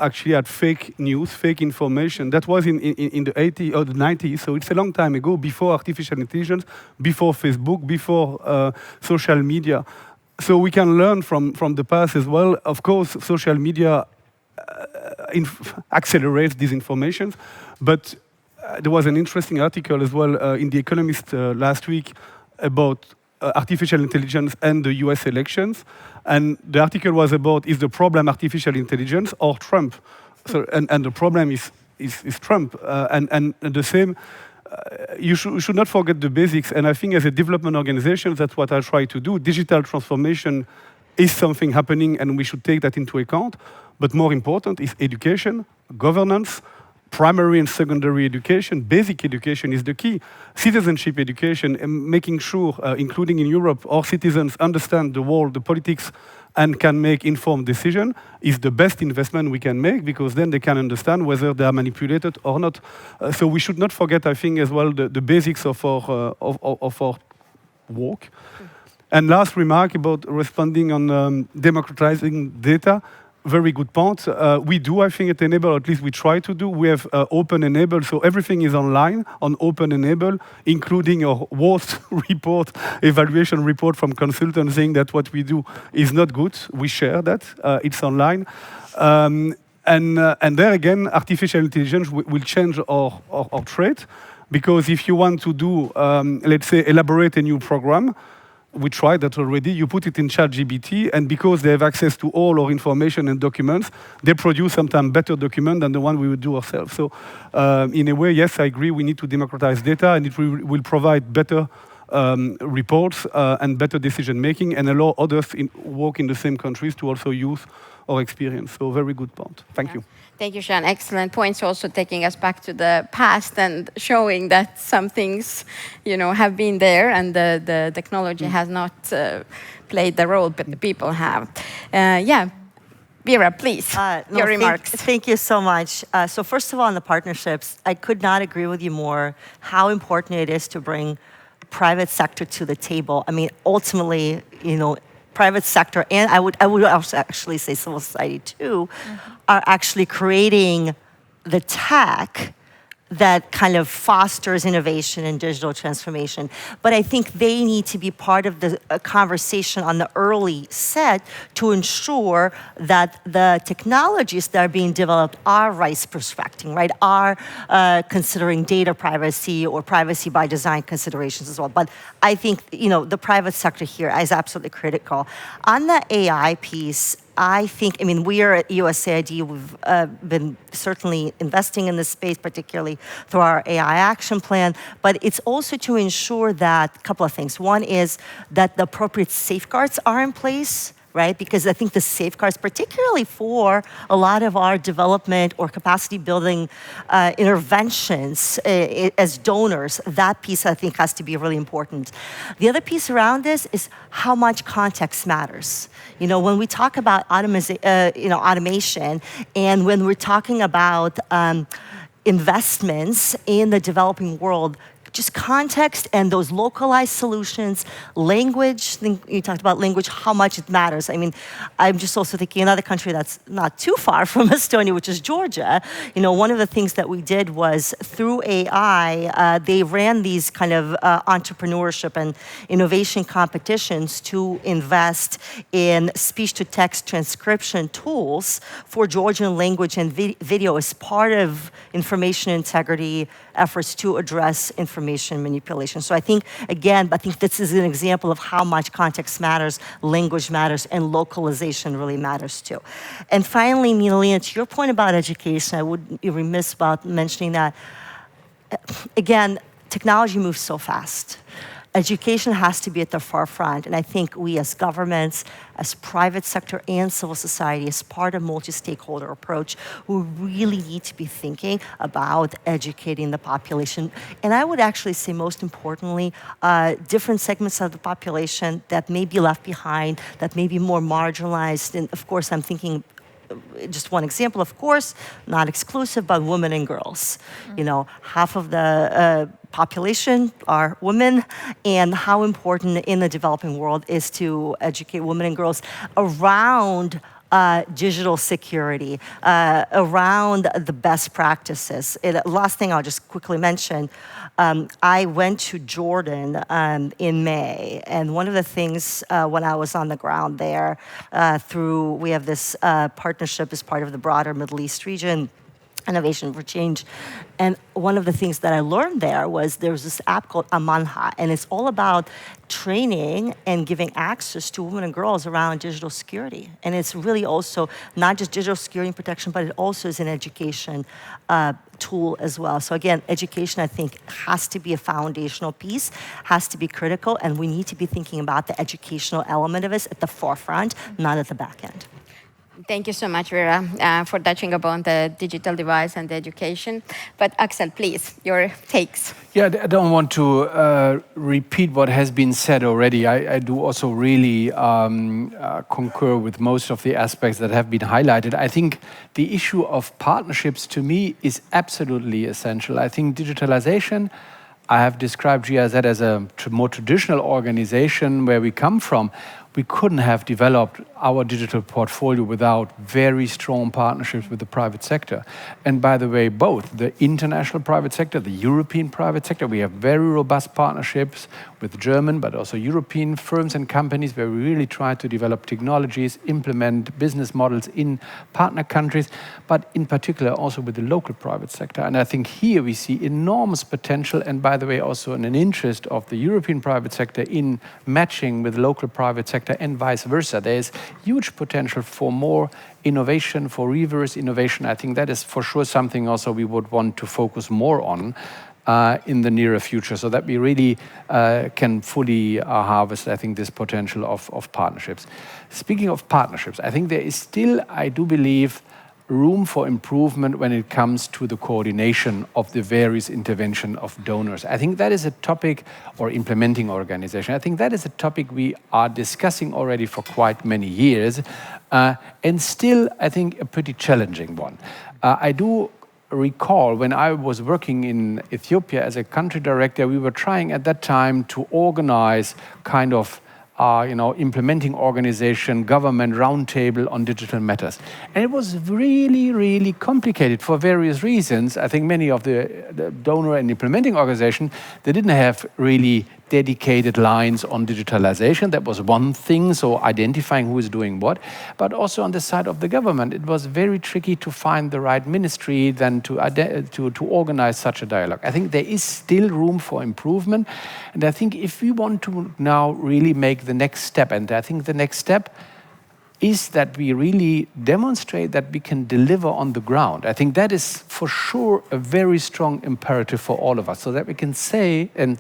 actually had fake news, fake information. That was in the 80s or the 90s, so it's a long time ago, before artificial intelligence, before Facebook, before social media. So we can learn from the past as well. Of course, social media accelerates these informations, but there was an interesting article as well in The Economist last week about artificial intelligence and the US elections. And the article was about, is the problem artificial intelligence or Trump? So, and the problem is Trump. And the same, you should not forget the basics. And I think as a development organization, that's what I try to do. Digital transformation is something happening and we should take that into account. But more important is education, governance, primary and secondary education, basic education is the key. Citizenship education, and making sure, including in Europe, our citizens understand the world, the politics, and can make informed decision is the best investment we can make, because then they can understand whether they are manipulated or not. So we should not forget, I think, as well, the basics of our work. And last remark about responding on democratizing data. Very good point. We do, I think, at Enable, or at least we try to do. We have Open Enable, so everything is online on Open Enable, including a worst report, evaluation report from consultants saying that what we do is not good. We share that. It's online. And there again, artificial intelligence will change our trade, because if you want to do, let's say, elaborate a new program, we tried that already. You put it in ChatGPT, and because they have access to all our information and documents, they produce sometimes better document than the one we would do ourselves. So, in a way, yes, I agree. We need to democratize data, and it will provide better reports and better decision making, and allow others work in the same countries to also use our experience. So, very good point. Thank you. Thank you, Sean. Excellent points. Also taking us back to the past and showing that some things, have been there, and the technology has not played the role, but the people have. Vera, please, your remarks. Thank you so much. So first of all, on the partnerships, I could not agree with you more how important it is to bring private sector to the table. I mean, ultimately, private sector, and I would also actually say civil society too, are actually creating the tech that kind of fosters innovation and digital transformation. But I think they need to be part of the conversation on the early set to ensure that the technologies that are being developed are rights respecting, right? Are considering data privacy or privacy by design considerations as well. But I think, the private sector here is absolutely critical. On the AI piece, we are at USAID, we've been certainly investing in this space, particularly through our AI action plan, but it's also to ensure that, a couple of things. One is that the appropriate safeguards are in place, right? Because I think the safeguards, particularly for a lot of our development or capacity building interventions as donors, that piece I think has to be really important. The other piece around this is how much context matters. When we talk about automation, and when we're talking about investments in the developing world, just context and those localized solutions, language, you talked about language, how much it matters. I'm just also thinking another country that's not too far from Estonia, which is Georgia. One of the things that we did was through AI, they ran these kind of entrepreneurship and innovation competitions to invest in speech-to-text transcription tools for Georgian language and video as part of information integrity efforts to address information manipulation. So I think this is an example of how much context matters, language matters, and localization really matters too. And finally, Milena, to your point about education, I would be remiss about mentioning that, again, technology moves so fast. Education has to be at the forefront, and I think we as governments, as private sector and civil society, as part of multi-stakeholder approach, we really need to be thinking about educating the population. And I would actually say, most importantly, different segments of the population that may be left behind, that may be more marginalized, and of course I'm thinking just one example, of course, not exclusive, but women and girls. Half of the population are women, and how important in the developing world is to educate women and girls around digital security, around the best practices. Last thing I'll just quickly mention, I went to Jordan in May, and one of the things when I was on the ground there, we have this partnership as part of the broader Middle East region, Innovation for Change. And one of the things that I learned there was this app called Amanha, and it's all about training and giving access to women and girls around digital security. And it's really also not just digital security and protection, but it also is an education tool as well. So again, education, I think, has to be a foundational piece, has to be critical, and we need to be thinking about the educational element of it at the forefront, not at the back end. Thank you so much, Vera, for touching upon the digital device and the education. But Axel, please, your takes. Yeah, I don't want to repeat what has been said already. I do also really concur with most of the aspects that have been highlighted. I think the issue of partnerships, to me, is absolutely essential. I think digitalization, I have described GIZ as a more traditional organization where we come from. We couldn't have developed our digital portfolio without very strong partnerships with the private sector. And by the way, both the international private sector, the European private sector, we have very robust partnerships with German, but also European firms and companies where we really try to develop technologies, implement business models in partner countries, but in particular also with the local private sector. And I think here we see enormous potential, and by the way, also an interest of the European private sector in matching with local private sector and vice versa. There is huge potential for more innovation, for reverse innovation. I think that is for sure something also we would want to focus more on in the nearer future, so that we really can fully harvest, I think, this potential of partnerships. Speaking of partnerships, I think there is still, I do believe, room for improvement when it comes to the coordination of the various intervention of donors. I think that is a topic, or implementing organization, I think that is a topic we are discussing already for quite many years, and still, I think, a pretty challenging one. I do recall when I was working in Ethiopia as a country director, we were trying at that time to organize kind of implementing organization, government roundtable on digital matters. And it was really, really complicated for various reasons. I think many of the donor and implementing organization, they didn't have really dedicated lines on digitalization. That was one thing, so identifying who is doing what. But also on the side of the government, it was very tricky to find the right ministry then to organize such a dialogue. I think there is still room for improvement. And I think if we want to now really make the next step, and I think the next step is that we really demonstrate that we can deliver on the ground. I think that is for sure a very strong imperative for all of us, so that we can say and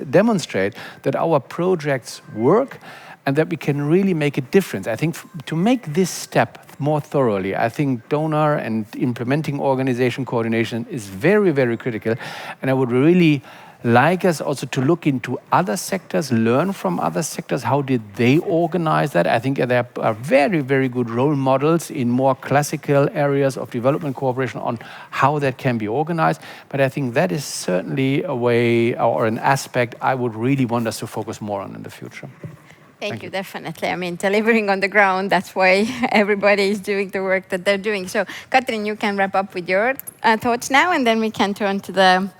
demonstrate that our projects work and that we can really make a difference. I think to make this step more thoroughly, I think donor and implementing organization coordination is very, very critical. And I would really like us also to look into other sectors, learn from other sectors, how did they organize that? I think there are very, very good role models in more classical areas of development cooperation on how that can be organized. But I think that is certainly a way or an aspect I would really want us to focus more on in the future. Thank you, definitely. I mean, delivering on the ground, that's why everybody is doing the work that they're doing. So, Katrin, you can wrap up with your thoughts now, and then we can turn to the,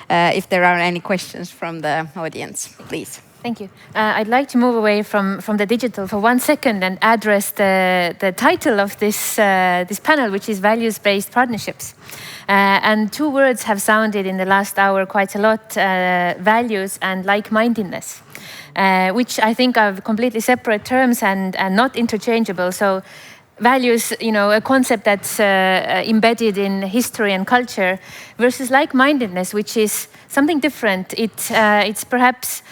if there are any questions from the audience, please. Thank you. I'd like to move away from the digital for 1 second and address the title of this panel, which is values-based partnerships. And two words have sounded in the last hour quite a lot, values and like-mindedness. Which I think are completely separate terms and not interchangeable. So values, a concept that's embedded in history and culture, versus like-mindedness, which is something different. It's perhaps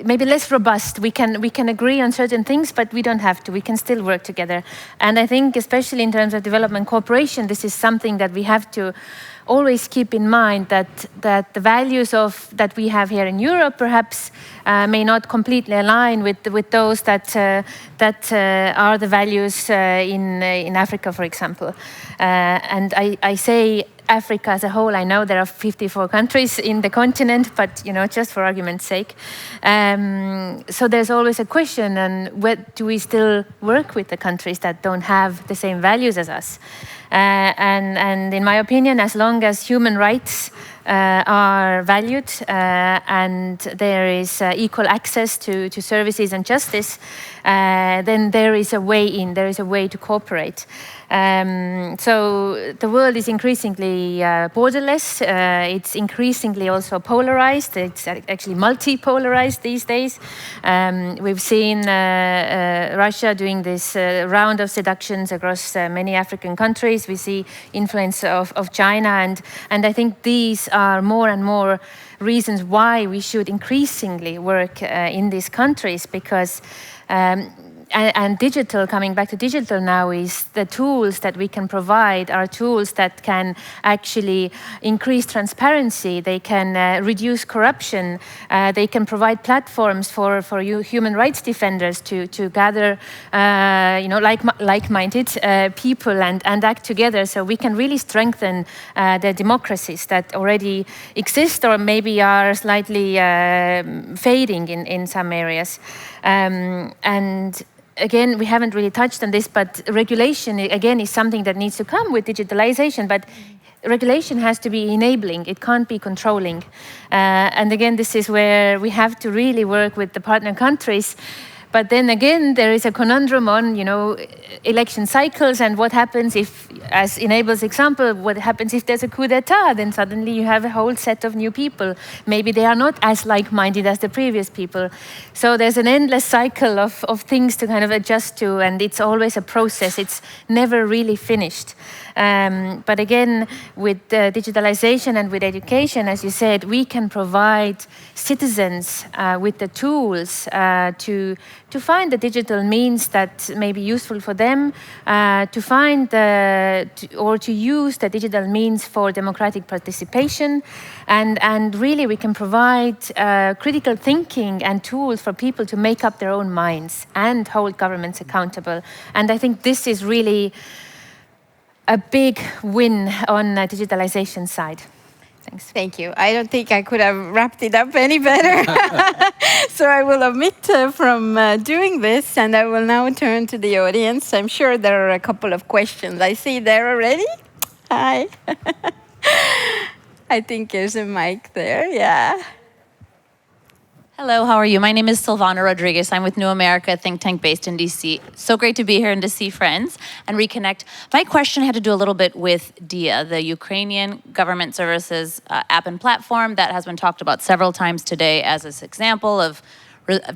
maybe less robust. We can agree on certain things, but we don't have to. We can still work together. And I think, especially in terms of development cooperation, this is something that we have to always keep in mind that the values that we have here in Europe perhaps may not completely align with those that are the values in Africa, for example. And I say Africa as a whole. I know there are 54 countries in the continent, but just for argument's sake. So there's always a question, and do we still work with the countries that don't have the same values as us? And in my opinion, as long as human rights are valued and there is equal access to services and justice, then there is a way in, there is a way to cooperate. So the world is increasingly borderless. It's increasingly also polarized. It's actually multi-polarized these days. We've seen Russia doing this round of seductions across many African countries. We see influence of China, and I think these are more and more reasons why we should increasingly work in these countries, because and digital, coming back to digital now, is the tools that we can provide are tools that can actually increase transparency. They can reduce corruption. They can provide platforms for human rights defenders to gather, like-minded people and act together. So we can really strengthen the democracies that already exist or maybe are slightly fading in some areas. And again, we haven't really touched on this, but regulation, again, is something that needs to come with digitalization. But regulation has to be enabling. It can't be controlling. And again, this is where we have to really work with the partner countries. But then again, there is a conundrum on, election cycles and what happens if, as in Abel's example, what happens if there's a coup d'etat? Then suddenly you have a whole set of new people. Maybe they are not as like-minded as the previous people. So there's an endless cycle of things to kind of adjust to, and it's always a process. It's never really finished. But again, with digitalization and with education, as you said, we can provide citizens with the tools to find the digital means that may be useful for them, to find or to use the digital means for democratic participation, and really we can provide critical thinking and tools for people to make up their own minds and hold governments accountable. And I think this is really a big win on the digitalization side. Thanks. Thank you. I don't think I could have wrapped it up any better. So I will omit from doing this, and I will now turn to the audience. I'm sure there are a couple of questions. I see there already. Hi. I think there's a mic there, yeah. Hello, how are you? My name is Silvana Rodriguez. I'm with New America, a think tank based in DC. So great to be here and to see friends and reconnect. My question had to do a little bit with DIA, the Ukrainian Government Services app and platform that has been talked about several times today as an example of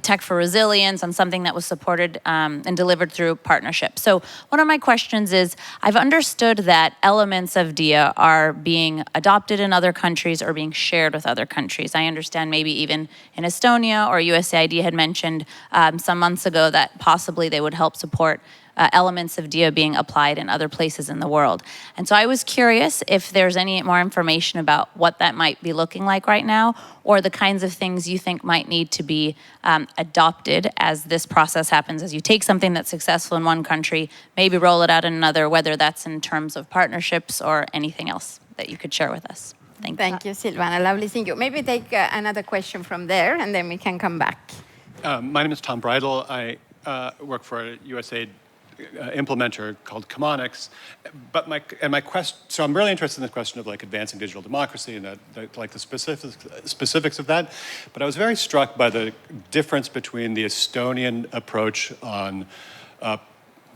tech for resilience and something that was supported and delivered through partnership. So one of my questions is, I've understood that elements of DIA are being adopted in other countries or being shared with other countries. I understand maybe even in Estonia, or USAID had mentioned some months ago that possibly they would help support elements of DIA being applied in other places in the world. And so I was curious if there's any more information about what that might be looking like right now, or the kinds of things you think might need to be adopted as this process happens, as you take something that's successful in one country, maybe roll it out in another, whether that's in terms of partnerships or anything else that you could share with us. Thank you, Silvana. Lovely seeing you. Maybe take another question from there, and then we can come back. My name is Tom Bridle. I work for a USAID implementer called Chemonics, but so I'm really interested in the question of like advancing digital democracy and like the specifics of that. But I was very struck by the difference between the Estonian approach on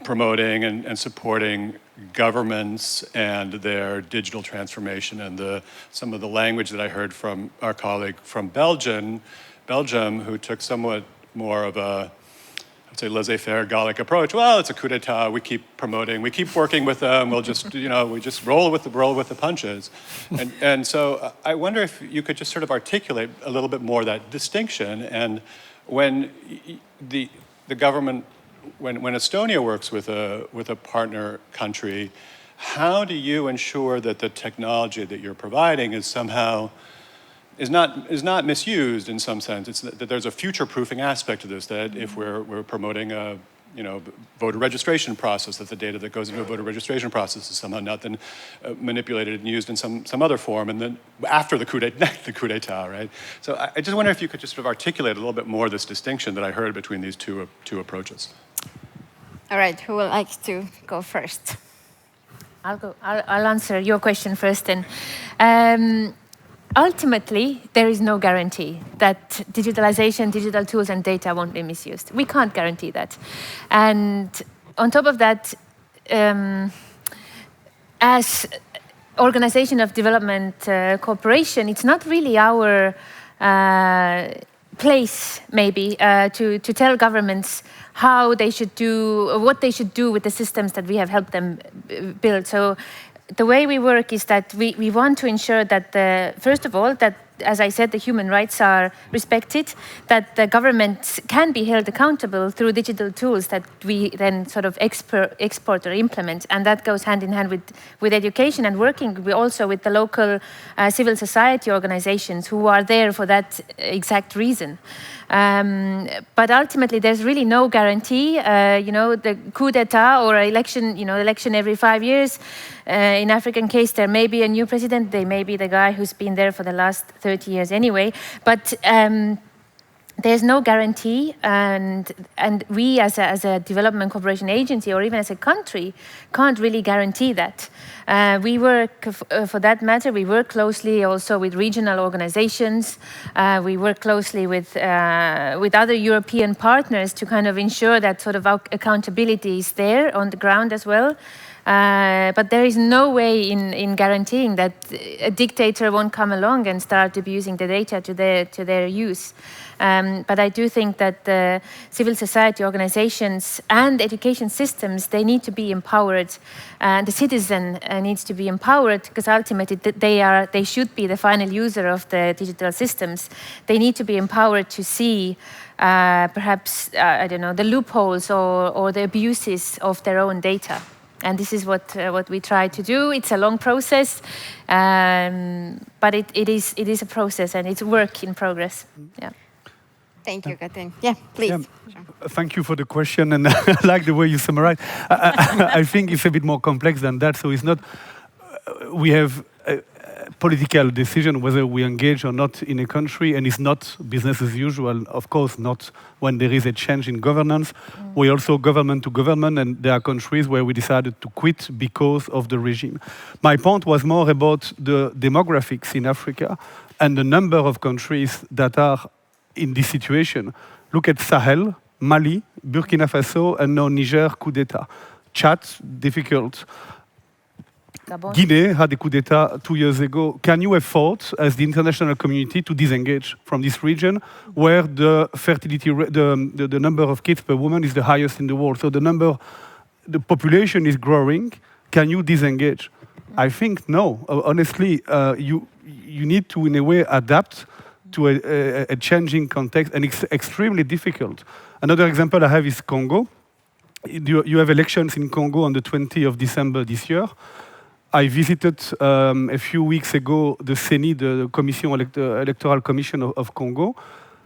promoting and supporting governments and their digital transformation, and some of the language that I heard from our colleague from Belgium, who took somewhat more of a, say, laissez-faire Gallic approach. Well, it's a coup d'etat. We keep promoting. We keep working with them. We'll just, we just roll with the punches. And so I wonder if you could just sort of articulate a little bit more that distinction. And when the government, when Estonia works with a partner country, how do you ensure that the technology that you're providing is somehow is not misused in some sense? It's that there's a future-proofing aspect to this. That if we're promoting a voter registration process, that the data that goes into a voter registration process is somehow not then manipulated and used in some other form, and then after the coup d'état, right? So I just wonder if you could just sort of articulate a little bit more this distinction that I heard between these two approaches. All right, who would like to go first? I'll go. I'll answer your question first then. Ultimately, there is no guarantee that digitalization, digital tools, and data won't be misused. We can't guarantee that. And on top of that, as Organization of Development Cooperation, it's not really our place, maybe, to tell governments how they should do, or what they should do with the systems that we have helped them build. So the way we work is that we want to ensure that, first of all, that, as I said, the human rights are respected, that the government can be held accountable through digital tools that we then sort of export or implement. And that goes hand in hand with education and working also with the local civil society organizations who are there for that exact reason. But ultimately, there's really no guarantee. The coup d'etat or election every 5 years. In African case, there may be a new president. They may be the guy who's been there for the last 30 years anyway. But there's no guarantee, and we as a development cooperation agency or even as a country can't really guarantee that. We work, for that matter, we work closely also with regional organizations. We work closely with other European partners to kind of ensure that sort of accountability is there on the ground as well. But there is no way in guaranteeing that a dictator won't come along and start abusing the data to their use. But I do think that the civil society organizations and education systems, they need to be empowered. The citizen needs to be empowered because ultimately they should be the final user of the digital systems. They need to be empowered to see perhaps, the loopholes or the abuses of their own data. And this is what we try to do. It's a long process, but it is a process and it's work in progress. Yeah. Thank you, Katrin. Yeah, please. Yeah. Thank you for the question, and I like the way you summarize. I think it's a bit more complex than that. So it's not, we have a political decision whether we engage or not in a country, and it's not business as usual, of course, not when there is a change in governance. We also government to government, and there are countries where we decided to quit because of the regime. My point was more about the demographics in Africa and the number of countries that are in this situation. Look at Sahel, Mali, Burkina Faso, and now Niger, coup d'etat. Chad, difficult. Gabon. Guinea had a coup d'etat 2 years ago. Can you afford, as the international community, to disengage from this region where the fertility, the number of kids per woman is the highest in the world? So the population is growing. Can you disengage? I think no. Honestly, you need to, in a way, adapt to a changing context, and it's extremely difficult. Another example I have is Congo. You have elections in Congo on the 20th of December this year. I visited a few weeks ago the CENI, the Electoral Commission of Congo.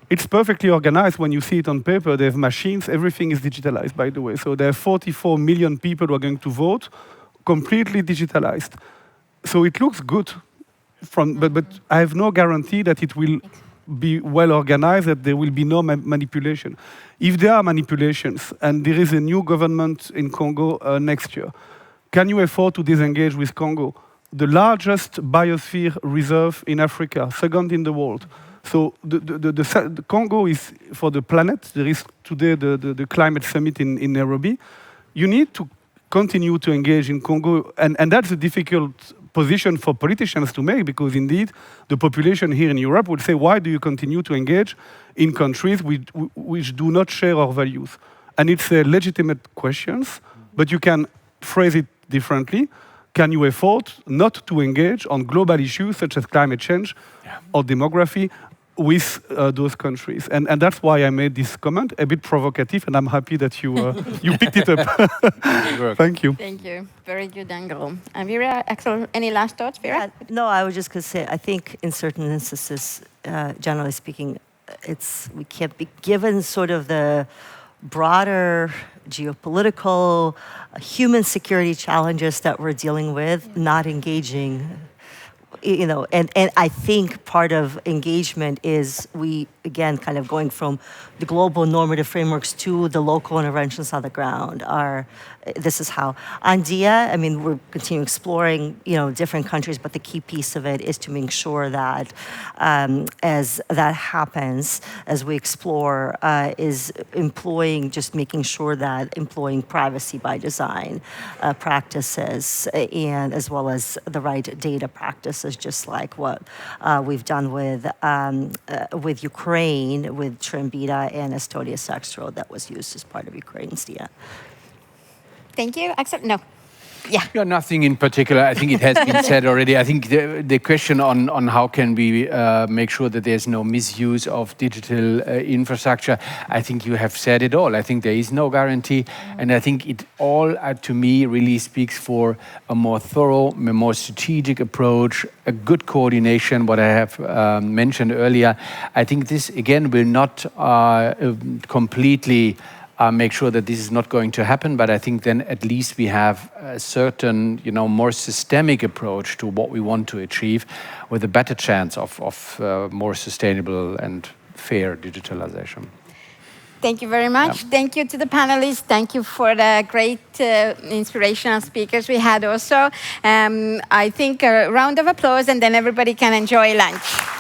It's perfectly organized when you see it on paper. They have machines, everything is digitalized, by the way. So there are 44 million people who are going to vote, completely digitalized. So it looks good. But I have no guarantee that it will be well organized, that there will be no manipulation. If there are manipulations and there is a new government in Congo next year, can you afford to disengage with Congo? The largest biosphere reserve in Africa, second in the world. So the Congo is for the planet. There is today the climate summit in Nairobi. You need to continue to engage in Congo, and that's a difficult position for politicians to make, because indeed the population here in Europe would say, why do you continue to engage in countries which do not share our values? And it's a legitimate question, but you can phrase it differently. Can you afford not to engage on global issues such as climate change or demography with those countries. And that's why I made this comment, a bit provocative, and I'm happy that you, you picked it up. Thank you. Thank you. Very good angle. And Vera, Axel, any last thoughts, Vera? Yeah, no, I was just going to say, I think in certain instances, generally speaking, we can't be given sort of the broader geopolitical, human security challenges that we're dealing with, not engaging. And I think part of engagement is we, again, kind of going from the global normative frameworks to the local interventions on the ground. This is how. On DIA, I mean, we're continuing exploring, different countries, but the key piece of it is to make sure that as that happens, as we explore, is making sure that employing privacy by design practices, and as well as the right data practices, just like what we've done with Ukraine, with Trembita and Estonia Sextro that was used as part of Ukraine's DIA. Thank you. Axel? No. Yeah. Nothing in particular. I think it has been said already. I think the question on how can we make sure that there's no misuse of digital infrastructure, I think you have said it all. I think there is no guarantee. And I think it all, to me, really speaks for a more thorough, a more strategic approach, a good coordination, what I have mentioned earlier. I think this, again, will not completely make sure that this is not going to happen, but I think then at least we have a certain, more systemic approach to what we want to achieve with a better chance of more sustainable and fair digitalization. Thank you very much. Yeah. Thank you to the panelists. Thank you for the great inspirational speakers we had also. I think a round of applause and then everybody can enjoy lunch.